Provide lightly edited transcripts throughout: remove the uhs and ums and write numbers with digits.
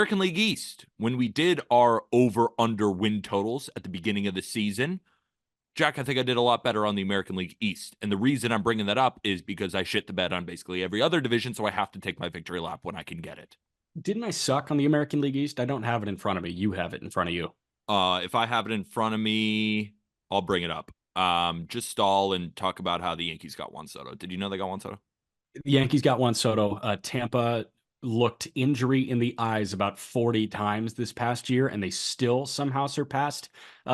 American League East, when we did our over-under win totals at the beginning of the season, Jack, I think I did a lot better on the American League East. And the reason I'm bringing that up is because I shit the bed on basically every other division, so I have to take my victory lap when I can get it. Didn't I suck on the American League East? I don't have it in front of me. You have it in front of you. If I have it in front of me, I'll bring it up. Just stall and talk about how the Yankees got Juan Soto. Did you know they got Juan Soto? The Yankees got Juan Soto. Tampa looked injury in the eyes about 40 times this past year, and they still somehow surpassed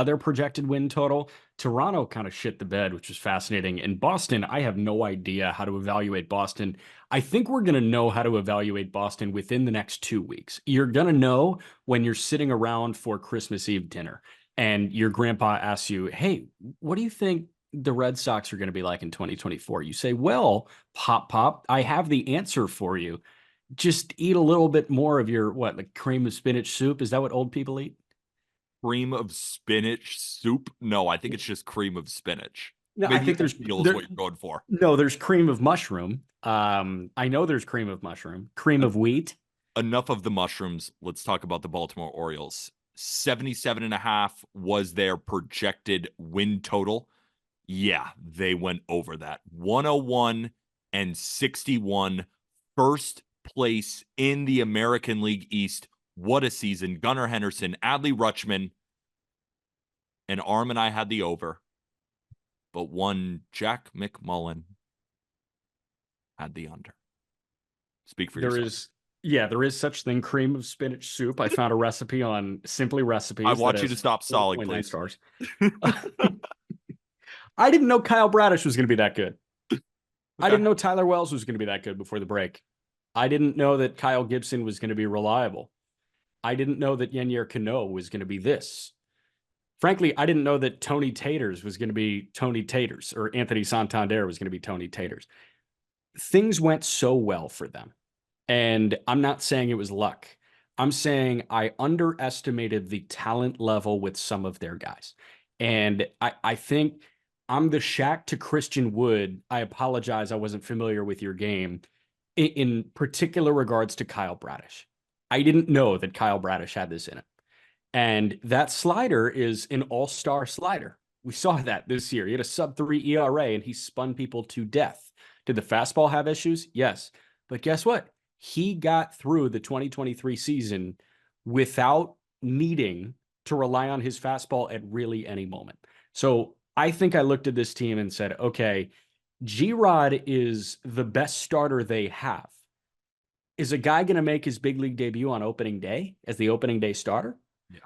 their projected win total. Toronto kind of shit the bed, which was fascinating. And Boston, I have no idea how to evaluate Boston. I think we're going to know how to evaluate Boston within the next 2 weeks. You're going to know when you're sitting around for Christmas Eve dinner and your grandpa asks you, hey, what do you think the Red Sox are going to be like in 2024? You say, well, Pop, I have the answer for you. Just eat a little bit more of your, what, like cream of spinach soup? Is that what old people eat? Cream of spinach soup? No, I think it's just cream of spinach. No, I Maybe think oatmeal is what you're going for. no, there's cream of mushroom. I know there's cream of mushroom, cream of wheat. Enough of the mushrooms. Let's talk about the Baltimore Orioles. 77.5 was their projected win total. Yeah, they went over that. 101 and 61. First place in the American League East. What a season. Gunnar Henderson, Adley Rutschman, and Arm and I had the over. But one Jack McMullen had the under. Speak for There yourself. is, yeah, there is such thing, cream of spinach soup. I found a recipe on Simply I Recipes that want you to has stop stalling, 4.9 please. stars. I didn't know Kyle Bradish was going to be that good. I Okay. didn't know Tyler Wells was going to be that good before the break. I didn't know that Kyle Gibson was going to be reliable. I didn't know that Yennier Cano was going to be this. Frankly, I didn't know that Tony Taters was going to be Tony Taters or Anthony Santander was going to be Tony Taters. Things went so well for them. And I'm not saying it was luck. I'm saying I underestimated the talent level with some of their guys. And I think I'm the Shaq to Christian Wood. I apologize. I wasn't familiar with your game in particular regards to Kyle Bradish. I didn't know that Kyle Bradish had this in it. And that slider is an all-star slider. We saw that this year. He had a sub-3 ERA and he spun people to death. Did the fastball have issues? Yes. But guess what? He got through the 2023 season without needing to rely on his fastball at really any moment. So I think I looked at this team and said, okay, G-Rod is the best starter they have. Is a guy going to make his big league debut on opening day as the opening day starter? Yeah.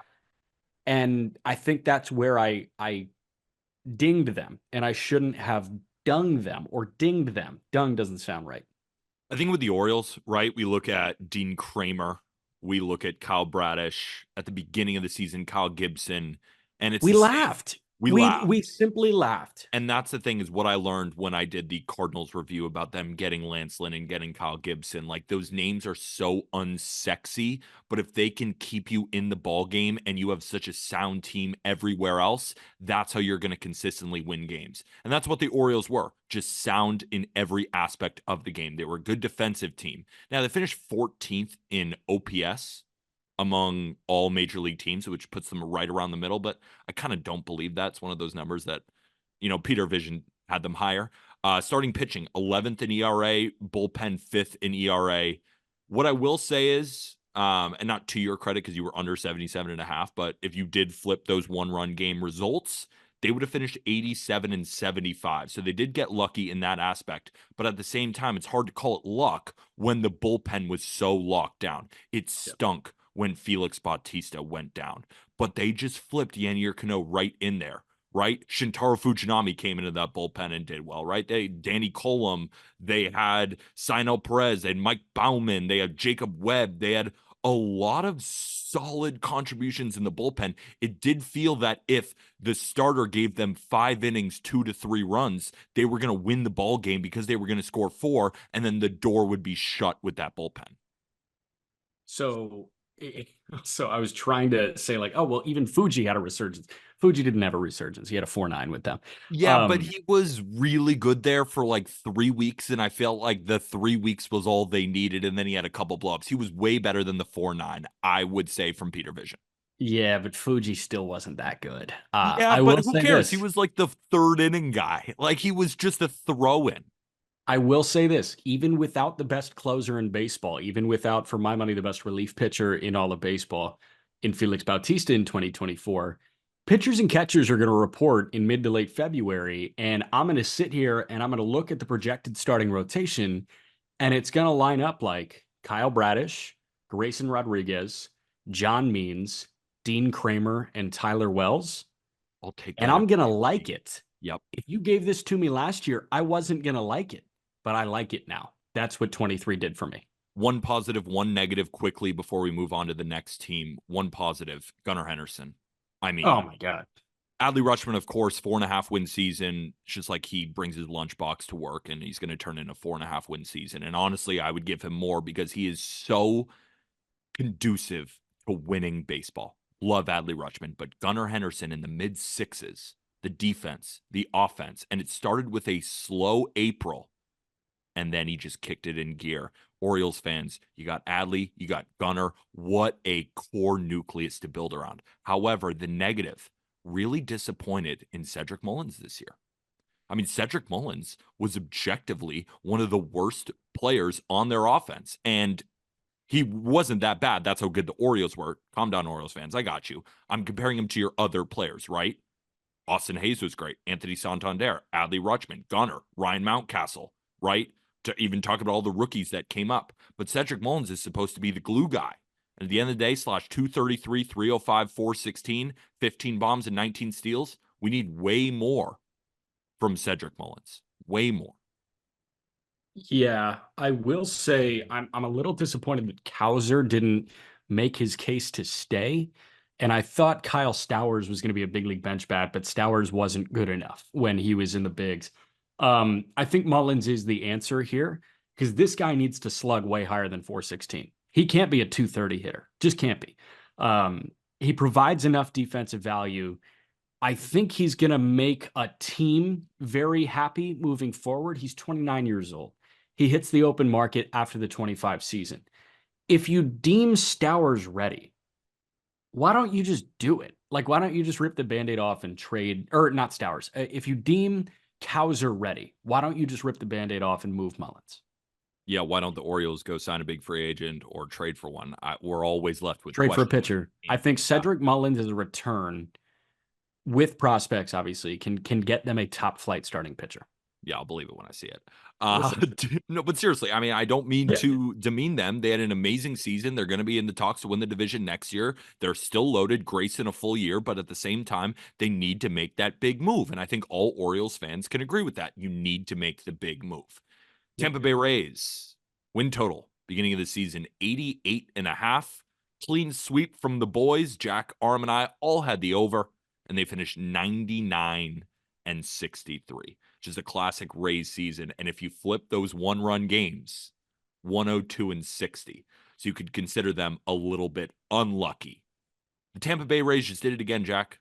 And I think that's where I dinged them, and I shouldn't have dunged them or dinged them. Dung doesn't sound right. I think with the Orioles, right, we look at Dean Kramer, we look at Kyle Bradish at the beginning of the season, Kyle Gibson, and it's We the same. laughed. We We laugh. we simply laughed. And that's the thing is what I learned when I did the Cardinals review about them getting Lance Lynn and getting Kyle Gibson. Like those names are so unsexy, but if they can keep you in the ball game and you have such a sound team everywhere else, that's how you're going to consistently win games. And that's what the Orioles were, just sound in every aspect of the game. They were a good defensive team. Now they finished 14th in OPS among all major league teams, which puts them right around the middle. But I kind of don't believe that. It's one of those numbers that, Peter Vision had them higher. Starting pitching, 11th in ERA, bullpen 5th in ERA. What I will say is, and not to your credit because you were under 77.5, but if you did flip those one-run game results, they would have finished 87 and 75. So they did get lucky in that aspect. But at the same time, it's hard to call it luck when the bullpen was so locked down. It stunk when Felix Bautista went down. But they just flipped Yennier Cano right in there, right? Shintaro Fujinami came into that bullpen and did well, right? Danny Colum, they had Sinel Perez, they had Mike Bauman, they had Jacob Webb, they had a lot of solid contributions in the bullpen. It did feel that if the starter gave them 5 innings, 2 to 3 runs, they were going to win the ball game because they were going to score 4, and then the door would be shut with that bullpen. So So I was trying to say like, oh well, even Fuji had a resurgence. Fuji didn't have a resurgence. He had a 4.9 with them. Yeah, but Um, he was really good there for like 3 weeks, and I felt like the 3 weeks was all they needed, and then he had a couple blowups. He was way better than the 4.9, I would say, from Peter Vision. yeah, but Fuji still wasn't that good. Yeah, I but will who say cares? He this. was like the third inning guy. Like he was just a throw in. I will say this, even without the best closer in baseball, even without, for my money, the best relief pitcher in all of baseball in Felix Bautista in 2024, pitchers and catchers are going to report in mid to late February. And I'm going to sit here and I'm going to look at the projected starting rotation, and it's going to line up like Kyle Bradish, Grayson Rodriguez, John Means, Dean Kramer, and Tyler Wells. I'll take And that I'm every going to day of the like week. it. Yep. If you gave this to me last year, I wasn't going to like it, but I like it now. That's what 23 did for me. One positive, one negative quickly before we move on to the next team. One positive, Gunnar Henderson. I Oh mean, my God. Adley Rutschman, of course, 4.5 win season. It's just like he brings his lunchbox to work and he's going to turn in a 4.5 win season. And honestly, I would give him more because he is so conducive to winning baseball. Love Adley Rutschman, but Gunnar Henderson in the mid sixes, the defense, the offense, and it started with a slow April, and then he just kicked it in gear. Orioles fans, you got Adley, you got Gunnar. What a core nucleus to build around. However, the negative, really disappointed in Cedric Mullins this year. I mean, Cedric Mullins was objectively one of the worst players on their offense. And he wasn't that bad. That's how good the Orioles were. Calm down, Orioles fans. I got you. I'm comparing him to your other players, right? Austin Hayes was great. Anthony Santander, Adley Rutschman, Gunnar, Ryan Mountcastle, right? To even talk about all the rookies that came up. But Cedric Mullins is supposed to be the glue guy. And at the end of the day, slash 233, 305, 416, 15 bombs and 19 steals. We need way more from Cedric Mullins. Way more. Yeah, I will say I'm a little disappointed that Kauser didn't make his case to stay. And I thought Kyle Stowers was going to be a big league bench bat, but Stowers wasn't good enough when he was in the bigs. I think Mullins is the answer here because this guy needs to slug way higher than 416. He can't be a 230 hitter. Just can't be. He provides enough defensive value. I think he's going to make a team very happy moving forward. He's 29 years old. He hits the open market after the 25 season. If you deem Stowers ready, why don't you just do it? Like, why don't you just rip the band-aid off and trade, or not Stowers? If you deem Kauser ready, why don't you just rip the band-aid off and move Mullins? Yeah, why don't the Orioles go sign a big free agent or trade for one? We're always left with Trade for a questions. pitcher. I think Cedric Mullins is a return with prospects, obviously, can get them a top flight starting pitcher. Yeah, I'll believe it when I see it. Listen, No, but seriously, I mean, I don't mean yeah. to demean them. They had an amazing season. They're going to be in the talks to win the division next year. They're still loaded, Grace in a full year, but at the same time, they need to make that big move. And I think all Orioles fans can agree with that. You need to make the big move. Tampa Bay Rays win total beginning of the season 88 and a half. Clean sweep from the boys. Jack, Arm, and I all had the over, and they finished 99 and 63. Just a classic Rays season. And if you flip those one-run games, 102 and 60. So you could consider them a little bit unlucky. The Tampa Bay Rays just did it again, Jack.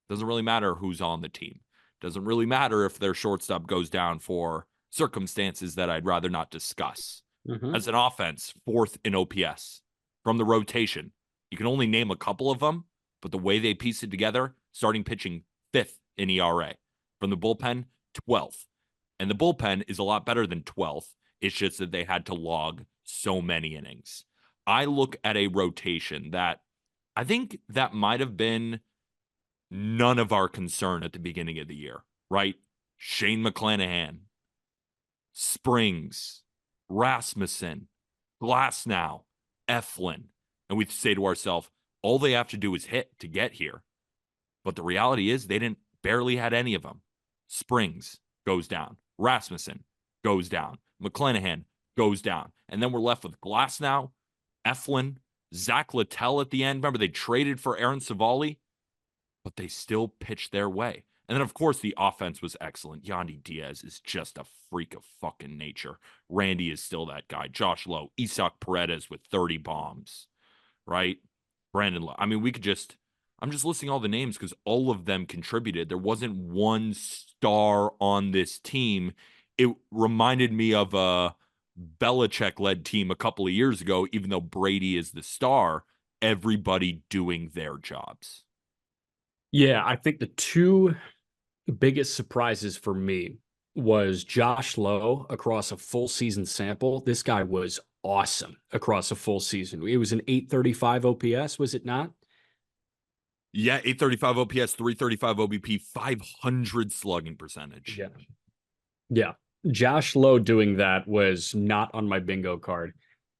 Doesn't really matter who's on the team. Doesn't really matter if their shortstop goes down for circumstances that I'd rather not discuss. Mm-hmm. As an offense, fourth in OPS. From the rotation, you can only name a couple of them, but the way they piece it together, starting pitching fifth in ERA. From the bullpen, 12th. And the bullpen is a lot better than 12th. It's just that they had to log so many innings. I look at a rotation that I think that might have been none of our concern at the beginning of the year, right? Shane McClanahan, Springs, Rasmussen, Glasnow, Eflin. And we say to ourselves, all they have to do is hit to get here. But the reality is they didn't barely had any of them. Springs goes down. Rasmussen goes down. McClanahan goes down. And then we're left with Glasnow, Eflin, Zach Littell at the end. Remember, they traded for Aaron Savali, but they still pitched their way. And then, of course, the offense was excellent. Yandy Diaz is just a freak of fucking nature. Randy is still that guy. Josh Lowe, Isak Paredes with 30 bombs. right? I mean, I'm just listing all the names because all of them contributed. There wasn't one star on this team. It reminded me of a Belichick led team a couple of years ago, even though Brady is the star, everybody doing their jobs. Yeah, I think the two biggest surprises for me was Josh Lowe across a full season sample. This guy was awesome across a full season. It was an 835 OPS, was it not? Yeah, 835 OPS, 335 OBP, 500 slugging percentage. Yeah. Yeah. Josh Lowe doing that was not on my bingo card.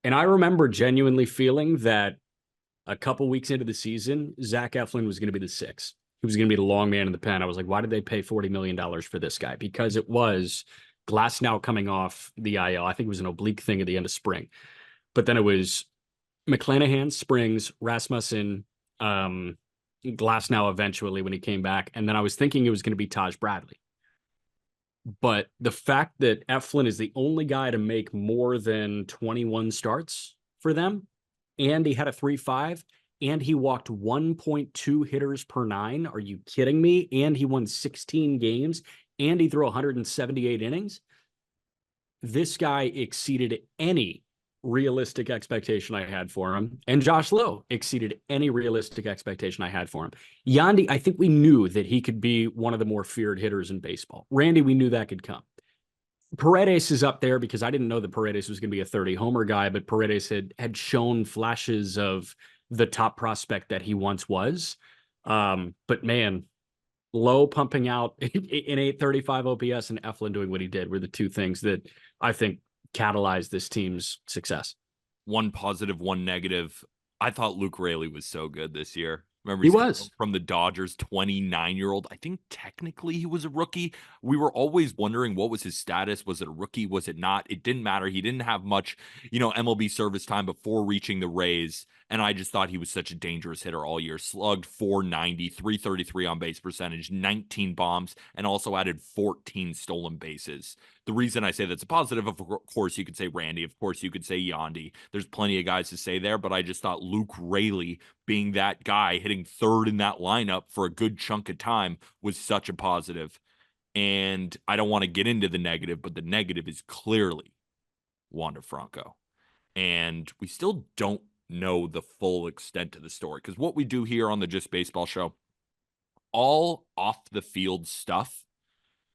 And I remember genuinely feeling that a couple weeks into the season, Zach Eflin was going to be the six. He was going to be the long man in the pen. I was like, why did they pay $40 million for this guy? Because it was Glass now coming off the IL. I think it was an oblique thing at the end of spring. But then it was McClanahan, Springs, Rasmussen, Glass now eventually when he came back. And then I was thinking it was going to be Taj Bradley. But the fact that Eflin is the only guy to make more than 21 starts for them, and he had a 3.5, and he walked 1.2 hitters per nine. Are you kidding me? And he won 16 games, and he threw 178 innings. This guy exceeded any realistic expectation I had for him. And Josh Lowe exceeded any realistic expectation I had for him. Yandy, I think we knew that he could be one of the more feared hitters in baseball. Randy, we knew that could come. Paredes is up there because I didn't know that Paredes was going to be a 30 homer guy, but Paredes had shown flashes of the top prospect that he once was. But man, Lowe pumping out in 835 OPS and Eflin doing what he did were the two things that I think catalyzed this team's success. One positive, one negative. I thought Luke Raley was so good this year. Remember, He he's coming was. from the Dodgers, 29-year-old. I think technically he was a rookie. We were always wondering what was his status. Was it a rookie? Was it not? It didn't matter. He didn't have much, MLB service time before reaching the Rays. And I just thought he was such a dangerous hitter all year. Slugged 490, 333 on base percentage, 19 bombs, and also added 14 stolen bases. The reason I say that's a positive, of course, you could say Randy. Of course, you could say Yandy. There's plenty of guys to say there, but I just thought Luke Raley being that guy hitting third in that lineup for a good chunk of time was such a positive. And I don't want to get into the negative, but the negative is clearly Wander Franco. And we still don't know the full extent of the story because what we do here on the Just Baseball show, all off the field stuff,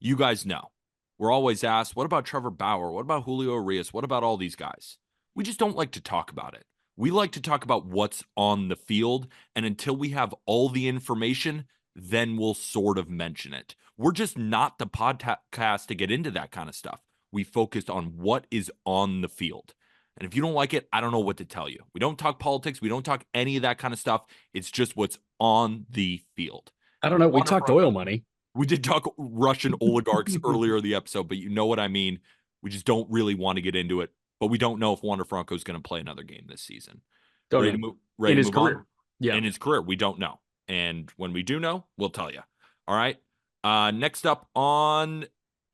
you guys know. We're always asked, what about Trevor Bauer? What about Julio Urias? What about all these guys? We just don't like to talk about it. We like to talk about what's on the field. And until we have all the information, then we'll sort of mention it. We're just not the podcast to get into that kind of stuff. We focused on what is on the field. And if you don't like it, I don't know what to tell you. We don't talk politics. We don't talk any of that kind of stuff. It's just what's on the field. I don't know. We Wander talked Franco. oil money. We did talk Russian oligarchs earlier in the episode, but you know what I mean. We just don't really want to get into it. But we don't know if Wander Franco is going to play another game this season. Don't Ready to know. move? In Ready to his move on? career. Yeah. In his career, we don't know. And when we do know, we'll tell you. All right. Next up on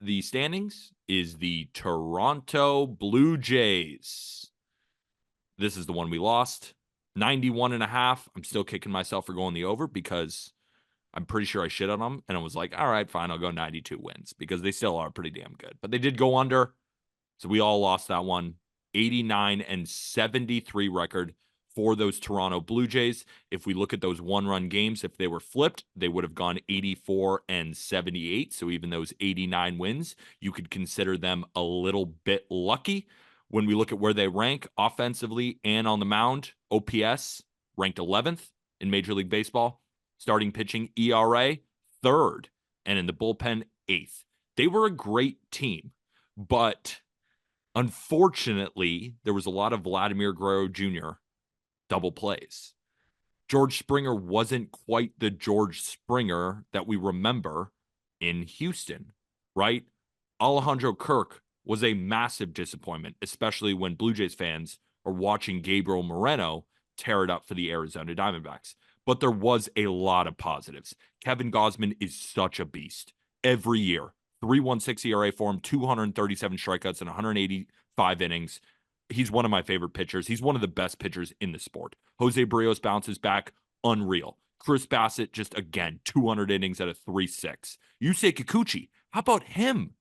the standings is the Toronto Blue Jays. This is the one we lost. 91.5. I'm still kicking myself for going the over because I'm pretty sure I shit on them. And I was like, all right, fine, I'll go 92 wins because they still are pretty damn good. But they did go under. So we all lost that one. 89-73 record for those Toronto Blue Jays. If we look at those one-run games, if they were flipped, they would have gone 84-78. So even those 89 wins, you could consider them a little bit lucky. When we look at where they rank offensively and on the mound, OPS ranked 11th in Major League Baseball. Starting pitching ERA, 3rd. And in the bullpen, 8th. They were a great team. But unfortunately, there was a lot of Vladimir Guerrero Jr. double plays. George Springer wasn't quite the George Springer that we remember in Houston, right? Alejandro Kirk was a massive disappointment, especially when Blue Jays fans are watching Gabriel Moreno tear it up for the Arizona Diamondbacks. But there was a lot of positives. Kevin Gausman is such a beast. Every year, 3.16 ERA for him, 237 strikeouts and 185 innings. he's one of my favorite pitchers. He's one of the best pitchers in the sport. Jose Barrios bounces back, unreal. Chris Bassett, just again, 200 innings at a 3.6. Yusei Kikuchi, how about him?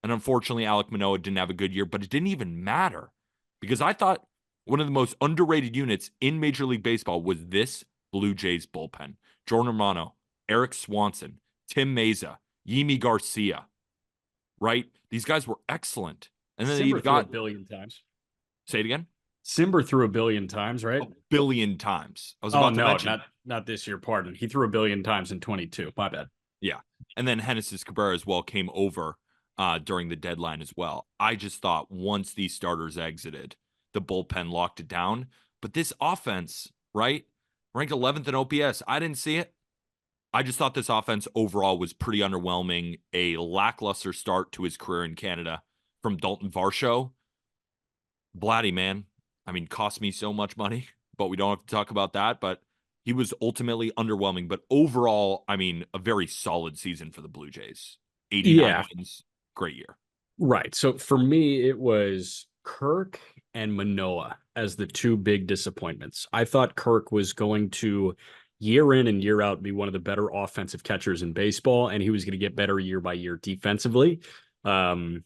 And unfortunately, Alek Manoah didn't have a good year, but it didn't even matter because I thought one of the most underrated units in Major League Baseball was this Blue Jays bullpen. Jordan Romano, Eric Swanson, Tim Meza, Yimi Garcia, right? These guys were excellent. And then Simber you've threw a got, billion times. say it again, Simber threw a billion times, right? a billion times. I was Oh about to no, mention. not this year. Pardon. He threw a billion times in 22. My bad. Yeah. And then Genesis Cabrera as well came over during the deadline as well. I just thought once these starters exited, the bullpen locked it down. But this offense, right? Ranked 11th in OPS. I didn't see it. I just thought this offense overall was pretty underwhelming. A lackluster start to his career in Canada from Dalton Varsho. Vladdy, man. I mean, cost me so much money, but we don't have to talk about that. But he was ultimately underwhelming. But overall, I mean, a very solid season for the Blue Jays. 89 Yeah, wins. Great year. right. So for me, it was Kirk and Manoah as the two big disappointments. I thought Kirk was going to year in and year out be one of the better offensive catchers in baseball, and he was going to get better year by year defensively. Um,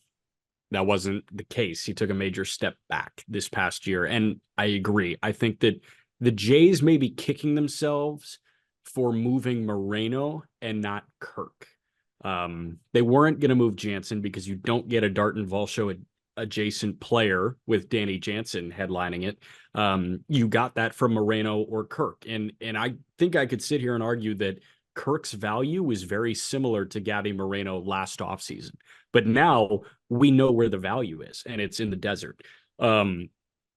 that wasn't the case. He took a major step back this past year. And I agree. I think that the Jays may be kicking themselves for moving Moreno and not Kirk. They weren't going to move Jansen because you don't get a Darton Valsho adjacent player with Danny Jansen headlining it. You got that from Moreno or Kirk. And I think I could sit here and argue that Kirk's value was very similar to Gabby Moreno last offseason. But now we know where the value is, and it's in the desert.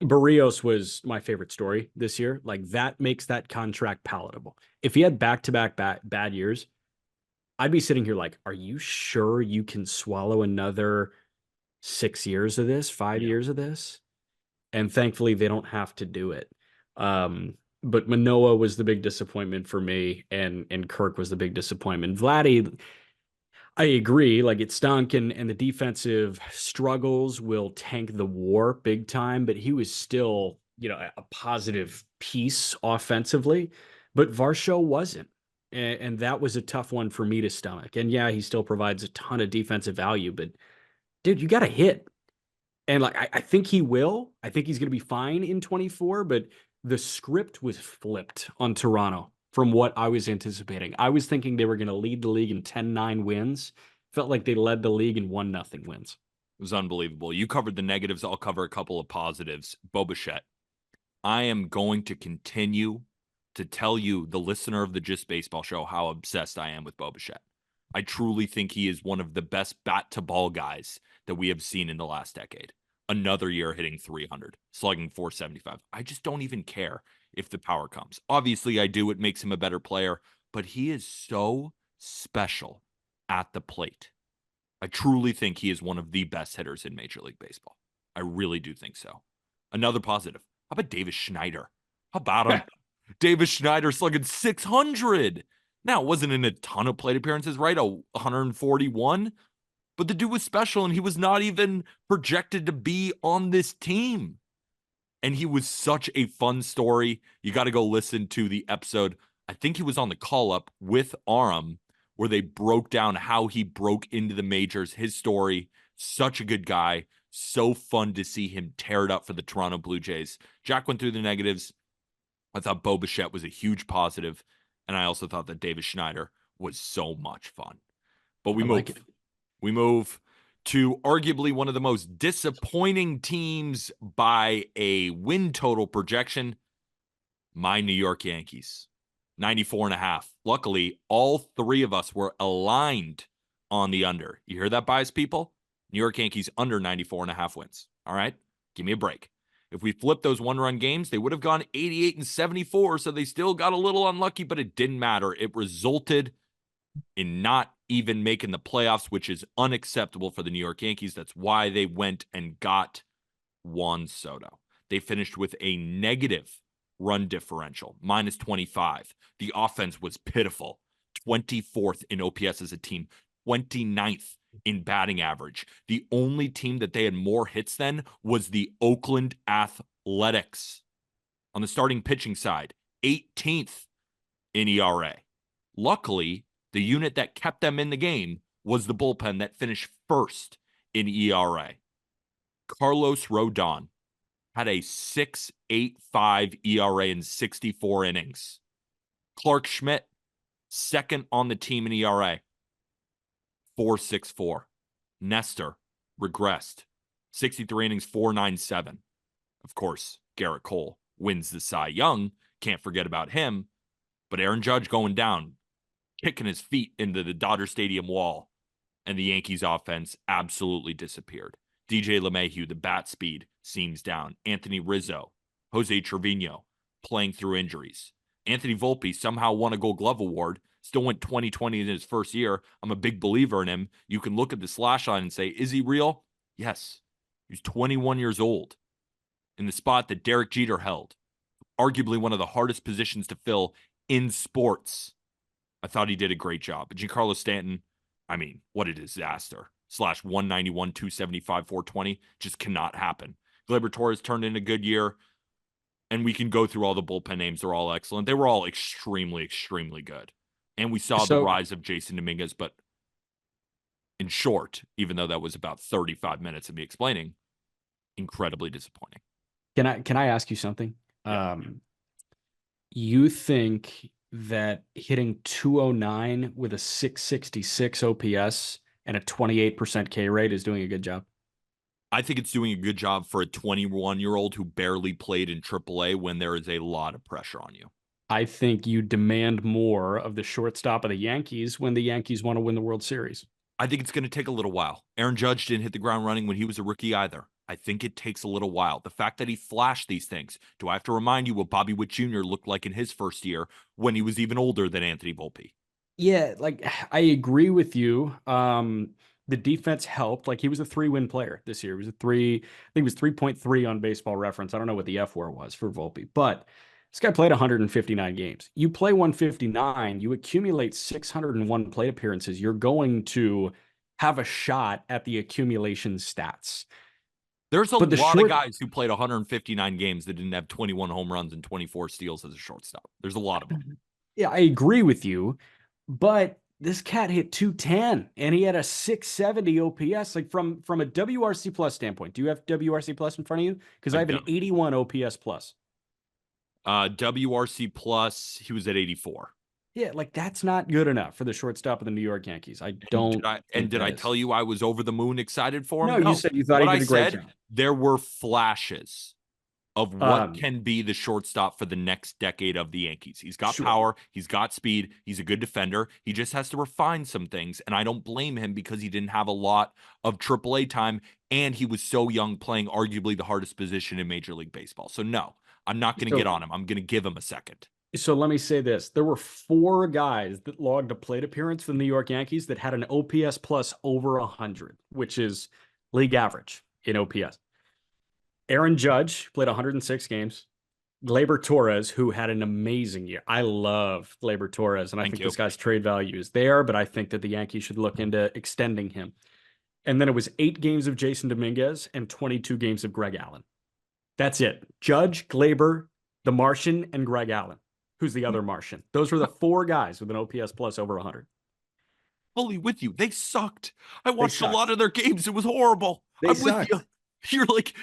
Barrios was my favorite story this year. Like that makes that contract palatable. If he had back-to-back bad years, I'd be sitting here like, are you sure you can swallow another 6 years of this, 5 years of this? And thankfully, they don't have to do it. But Manoah was the big disappointment for me, and Kirk was the big disappointment. Vladdy, I agree. Like it stunk, and the defensive struggles will tank the WAR big time. But he was still, a positive piece offensively. But Varsho wasn't, and that was a tough one for me to stomach. And yeah, he still provides a ton of defensive value, but dude, you got to hit. And like I think he will. I think he's going to be fine in 24, but the script was flipped on Toronto from what I was anticipating. I was thinking they were going to lead the league in 10-9 wins. Felt like they led the league in 1-0 wins. It was unbelievable. You covered the negatives. I'll cover a couple of positives. Bo Bichette. I am going to continue to tell you, the listener of the Just Baseball Show, how obsessed I am with Bo Bichette. I truly think he is one of the best bat-to-ball guys that we have seen in the last decade. Another year hitting 300, slugging 475. I just don't even care if the power comes. Obviously, I do. It makes him a better player, but he is so special at the plate. I truly think he is one of the best hitters in Major League Baseball. I really do think so. Another positive. How about Davis Schneider? How about him? Davis Schneider slugging 600. Now, it wasn't in a ton of plate appearances, right? 141. But the dude was special, and he was not even projected to be on this team. And he was such a fun story. You got to go listen to the episode. I think he was on the call-up with Aram, where they broke down how he broke into the majors, his story. Such a good guy. So fun to see him tear it up for the Toronto Blue Jays. Jack went through the negatives. I thought Bo Bichette was a huge positive, and I also thought that Davis Schneider was so much fun. But we I like it. We move to arguably one of the most disappointing teams by a win total projection, my New York Yankees. 94.5. Luckily, all three of us were aligned on the under. You hear that, bias people? New York Yankees under 94.5 wins. All right? Give me a break. If we flipped those one-run games, they would have gone 88 and 74, so they still got a little unlucky, but it didn't matter. It resulted in not even making the playoffs, which is unacceptable for the New York Yankees. That's why they went and got Juan Soto. They finished with a negative run differential, minus 25. The offense was pitiful. 24th in OPS as a team, 29th in batting average. The only team that they had more hits than was the Oakland Athletics on the starting pitching side, 18th in ERA. Luckily, the unit that kept them in the game was the bullpen that finished first in ERA. Carlos Rodon had a 6.85 ERA in 64 innings. Clark Schmidt, second on the team in ERA, 4.64. Nestor regressed, 63 innings, 4.97. Of course, Garrett Cole wins the Cy Young. Can't forget about him. But Aaron Judge going down, kicking his feet into the Dodger Stadium wall, and the Yankees offense absolutely disappeared. DJ LeMahieu, the bat speed seems down. Anthony Rizzo, Jose Trevino playing through injuries. Anthony Volpe somehow won a Gold Glove award, still went 2020 in his first year. I'm a big believer in him. You can look at the slash line and say, is he real? Yes. He's 21 years old in the spot that Derek Jeter held, arguably one of the hardest positions to fill in sports. I thought he did a great job. Giancarlo Stanton, I mean, what a disaster. Slash 191, 275, 420 just cannot happen. Gleyber Torres turned in a good year, and we can go through all the bullpen names. They're all excellent. They were all extremely, extremely good. And we saw the So rise of Jason Dominguez, but in short, even though that was about 35 minutes of me explaining, incredibly disappointing. can I ask you something? Yeah. You think that hitting 209 with a 666 OPS and a 28% K rate is doing a good job? I think it's doing a good job for a 21-year-old who barely played in AAA when there is a lot of pressure on you. I think you demand more of the shortstop of the Yankees when the Yankees want to win the World Series. I think it's going to take a little while. Aaron Judge didn't hit the ground running when he was a rookie either. I think it takes a little while. The fact that he flashed these things. Do I have to remind you what Bobby Witt Jr. looked like in his first year when he was even older than Anthony Volpe? Yeah, like I agree with you. The defense helped. Like he was a 3-win player this year. He was a three, I think it was 3.3 on Baseball Reference. I don't know what the F war was for Volpe, but this guy played 159 games. You play 159, you accumulate 601 plate appearances. You're going to have a shot at the accumulation stats. There's a But the lot of short, guys who played 159 games that didn't have 21 home runs and 24 steals as a shortstop. There's a lot of them. yeah, I agree with you, but this cat hit 210 and he had a 670 OPS. Like from a WRC plus standpoint, do you have WRC plus in front of you? Because I I have an don't. 81 OPS plus. WRC plus, he was at 84. Yeah, like that's not good enough for the shortstop of the New York Yankees. I And don't think did that I is. tell you I was over the moon excited for No, him? you No. said you thought What he I did a great said, job. there were flashes of what Um, can be the shortstop for the next decade of the Yankees. He's got sure. power, he's got speed, he's a good defender. He just has to refine some things, and I don't blame him because he didn't have a lot of AAA time, and he was so young playing arguably the hardest position in Major League Baseball. So no, I'm not going to get So on him. I'm going to give him a second. so let me say this. There were 4 guys that logged a plate appearance for the New York Yankees that had an OPS plus over 100, which is league average in OPS. Aaron Judge played 106 games. Gleyber Torres, who had an amazing year. I love Gleyber Torres, and I Thank think you. this guy's trade value is there, but I think that the Yankees should look into extending him. And then it was 8 games of Jason Dominguez and 22 games of Greg Allen. That's it. Judge, Gleyber, the Martian, and Greg Allen, who's the other Martian. Those were the 4 guys with an OPS plus over 100. Fully with you. They sucked. I They watched a sucked. lot of their games. It was horrible. They I'm with you. sucked.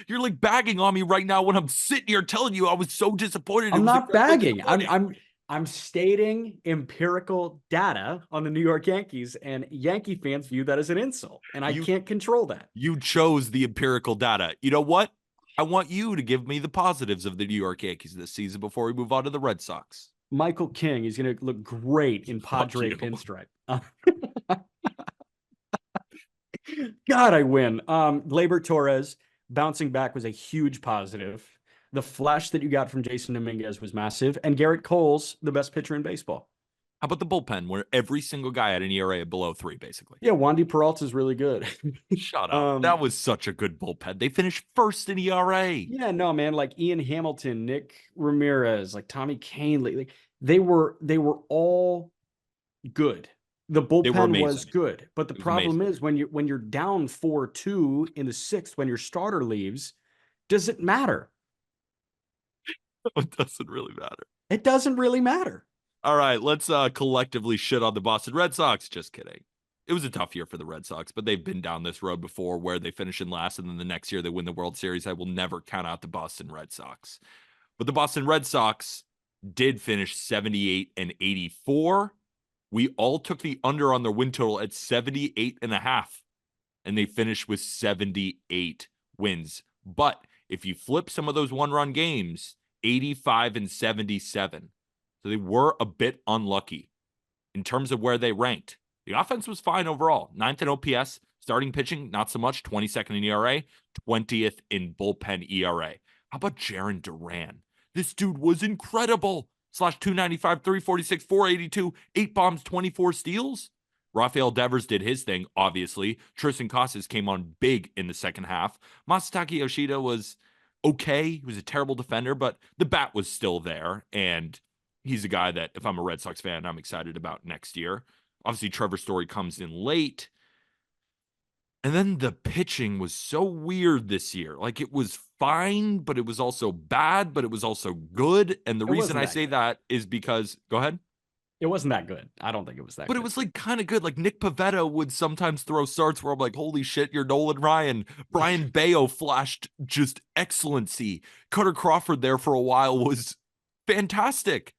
You're like bagging on me right now when I'm sitting here telling you I was so disappointed. It I'm was not incredibly bagging. disappointing. I'm stating empirical data on the New York Yankees, and Yankee fans view that as an insult, and I You can't control that. you chose the empirical data. You know what? I want you to give me the positives of the New York Yankees this season before we move on to the Red Sox. Michael King, he's going to look great in Fuck Padre you. pinstripe. God, I win. Gleyber Torres bouncing back was a huge positive. The flash that you got from Jason Dominguez was massive, and Garrett Cole's the best pitcher in baseball. How about the bullpen where every single guy had an ERA below 3, basically? Yeah, Wandy Peralta is really good. Shut up. um, That was such a good bullpen. They finished first in ERA. yeah, no, man, like Ian Hamilton, Nick Ramirez, like Tommy Kahnle, like they were all good. The They were bullpen was amazing. good, but the It was problem amazing. is when you're down 4-2 in the sixth, when your starter leaves, does it matter? It doesn't really matter. It doesn't really matter. All right, let's collectively shit on the Boston Red Sox. Just kidding. It was a tough year for the Red Sox, but they've been down this road before where they finish in last and then the next year they win the World Series. I will never count out the Boston Red Sox. But the Boston Red Sox did finish 78 and 84. We all took the under on their win total at 78 and a half, and they finished with 78 wins. But if you flip some of those one-run games, 85 and 77. So they were a bit unlucky in terms of where they ranked. The offense was fine overall. 9th in OPS, starting pitching, not so much. 22nd in ERA, 20th in bullpen ERA. How about Jarren Duran? This dude was incredible. Slash 295, 346, 482, 8 bombs, 24 steals. Rafael Devers did his thing, obviously. Tristan Casas came on big in the second half. Masataka Yoshida was okay. He was a terrible defender, but the bat was still there. And he's a guy that, if I'm a Red Sox fan, I'm excited about next year. Obviously, Trevor Story comes in late. And then the pitching was so weird this year. Like, it was fine, but it was also bad, but it was also good. And the It reason wasn't I that say good. that is because, go ahead. It wasn't that good. I don't think it was that But it good. was like kind of good. Like Nick Pavetta would sometimes throw starts where I'm like, holy shit, you're Nolan Ryan. Brian Bayo flashed just excellency. Cutter Crawford there for a while was fantastic.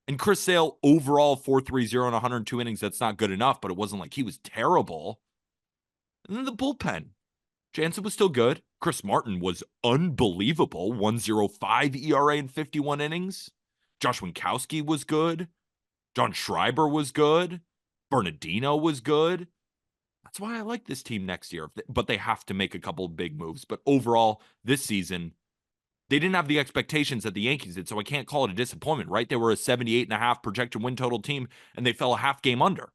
And Chris Sale overall 4.30 in 102 innings. That's not good enough, but it wasn't like he was terrible. And then the bullpen. Jansen was still good. Chris Martin was unbelievable. 1.05 ERA in 51 innings. Josh Winkowski was good. John Schreiber was good. Bernardino was good. That's why I like this team next year. But they have to make a couple of big moves. But overall, this season, they didn't have the expectations that the Yankees did, so I can't call it a disappointment, right? They were a 78.5 projected win total team, and they fell a half game under.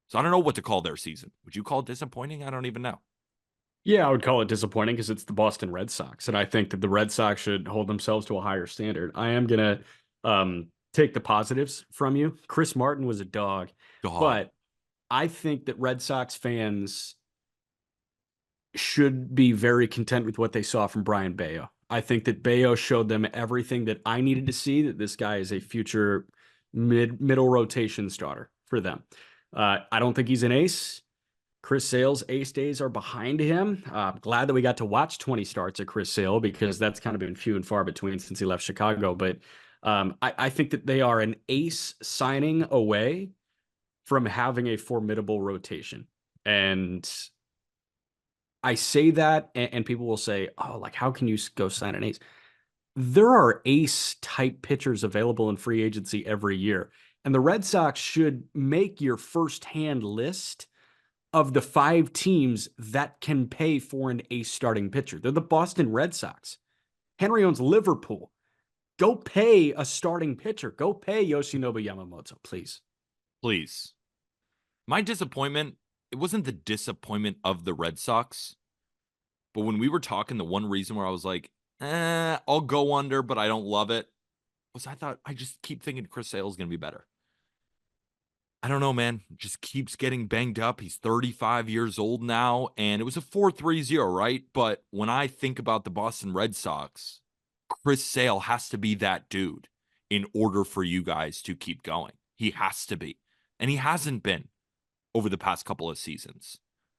So I don't know what to call their season. Would you call it disappointing? I don't even know. Yeah, I would call it disappointing because it's the Boston Red Sox, and I think that the Red Sox should hold themselves to a higher standard. I am gonna take the positives from you. Chris Martin was a dog, Dog. but I think that Red Sox fans should be very content with what they saw from Brian Bayo. I think that Bayo showed them everything that I needed to see, that this guy is a future middle rotation starter for them. I don't think he's an ace. Chris Sale's ace days are behind him. Glad that we got to watch 20 starts at Chris Sale because that's kind of been few and far between since he left Chicago. But I think that they are an ace signing away from having a formidable rotation. And I say that, and people will say, oh, like, how can you go sign an ace? There are ace type pitchers available in free agency every year. And the Red Sox should make your first hand list of the 5 teams that can pay for an ace starting pitcher. They're the Boston Red Sox. Henry owns Liverpool. Go pay a starting pitcher. Go pay Yoshinobu Yamamoto, please. Please. My disappointment, it wasn't the disappointment of the Red Sox, but when we were talking, the one reason where I was like, I'll go under, but I don't love it, was I thought I just keep thinking Chris Sale is going to be better. I don't know, man. Just keeps getting banged up. He's 35 years old now, and it was a 4.30, right? But when I think about the Boston Red Sox, Chris Sale has to be that dude in order for you guys to keep going. He has to be. And he hasn't been over the past couple of seasons.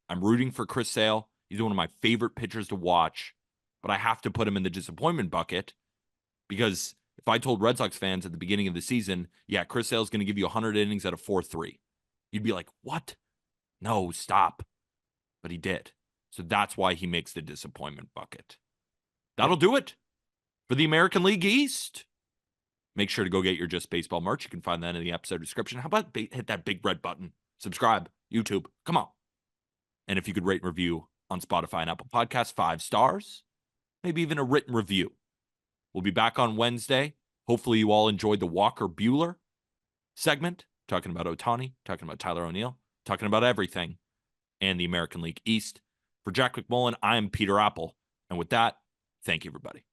I'm rooting for Chris Sale. He's one of my favorite pitchers to watch, but I have to put him in the disappointment bucket because if I told Red Sox fans at the beginning of the season, yeah, Chris Sale's going to give you 100 innings at a 4.3, you'd be like, what? No, stop. But he did. So that's why he makes the disappointment bucket. That'll do it for the American League East. Make sure to go get your Just Baseball merch. You can find that in the episode description. How about hit that big red button? Subscribe, YouTube. Come on. And if you could rate and review on Spotify and Apple Podcasts, 5 stars, maybe even a written review. We'll be back on Wednesday. Hopefully you all enjoyed the Walker Buehler segment, talking about Ohtani, talking about Tyler O'Neill, talking about everything, and the American League East. For Jack McMullen, I am Peter Apple. And with that, thank you, everybody.